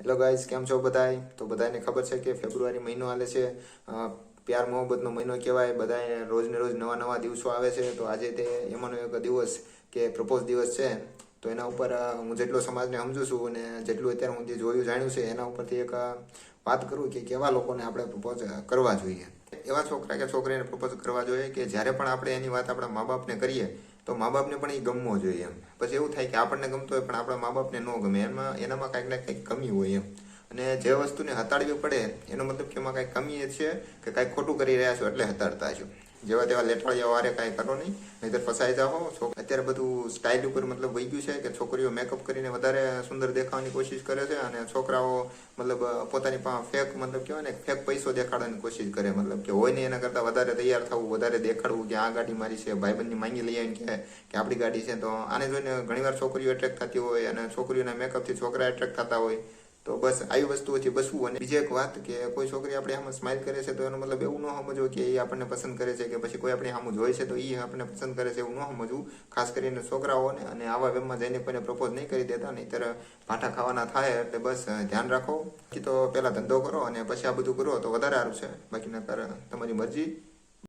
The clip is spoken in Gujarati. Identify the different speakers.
Speaker 1: હેલો ગાઈઝ, કેમ છો બધાય? તો બધાને ખબર છે કે ફેબ્રુઆરી મહિનો હાલે છે. પ્યાર મોહબ્બતનો મહિનો કહેવાય. બધાએ રોજ ને રોજ નવા નવા દિવસો આવે છે. તો આજે તે એમાંનો એક દિવસ કે પ્રપોઝ દિવસ છે. તો એના ઉપર હું જેટલો સમાજને સમજુ છું અને જેટલું અત્યારે હું જે જોયું જાણ્યું છે એના ઉપરથી એક વાત કરું કે કેવા લોકોને આપણે પ્રપોઝ કરવા જોઈએ. એવા છોકરા કે છોકરીને પ્રપોઝ કરવા જોઈએ કે જ્યારે પણ આપણે એની વાત આપણા મા બાપને કરીએ તો મા બાપને પણ એ ગમવો જોઈએ એમ. પછી એવું થાય કે આપણને ગમતો હોય પણ આપણા મા બાપને ન ગમે, એનામાં કાંઈક ને કંઈક કમી હોય એમ. અને જે વસ્તુને હતાડવી પડે એનો મતલબ કે એમાં કાંઈ કમી છે કે કાંઈક ખોટું કરી રહ્યા છો એટલે હતાડતા છો. જેવા તેવા લેટવાળિયા વારે કાંઈ કરો નહીં, નહીંતર ફસાઈ જાઓ. અત્યારે બધું સ્ટાઇલ ઉપર મતલબ વહી ગયું છે કે છોકરીઓ મેકઅપ કરીને વધારે સુંદર દેખાવાની કોશિશ કરે છે અને છોકરાઓ મતલબ પોતાની પાસે ફેક મતલબ કહેવાય ને ફેક પૈસો દેખાડવાની કોશિશ કરે. મતલબ કે હોય ને એના કરતાં વધારે તૈયાર થવું, વધારે દેખાડવું કે આ ગાડી મારી છે, ભાઈબંધની માંગી લઈ આવીને કે આપણી ગાડી છે. તો આને જોઈને ઘણીવાર છોકરીઓ એટ્રેક્ટ થતી હોય અને છોકરીઓના મેકઅપથી છોકરા એટ્રેક્ટ થતા હોય. તો બસ આવી વસ્તુઓથી બચવું. અને બીજી એક વાત કે કોઈ છોકરી આપણે આમાં સ્માઇલ કરે છે તો એનો મતલબ એવું ન સમજવું કે એ આપણને પસંદ કરે છે કે પછી કોઈ આપણી સામું જોઈ છે તો એ આપણને પસંદ કરે છે, એવું ન સમજવું. ખાસ કરીને છોકરાઓને. અને આવા વેમમાં જઈને કોઈને પ્રપોઝ નહીં કરી દેતા, નહીંતર ભાઠા ખાવાના થાય. એટલે બસ ધ્યાન રાખો. બાકી તો પહેલાં ધંધો કરો અને પછી આ બધું કરો તો વધારે સારું છે. બાકી નકર તમારી મરજી.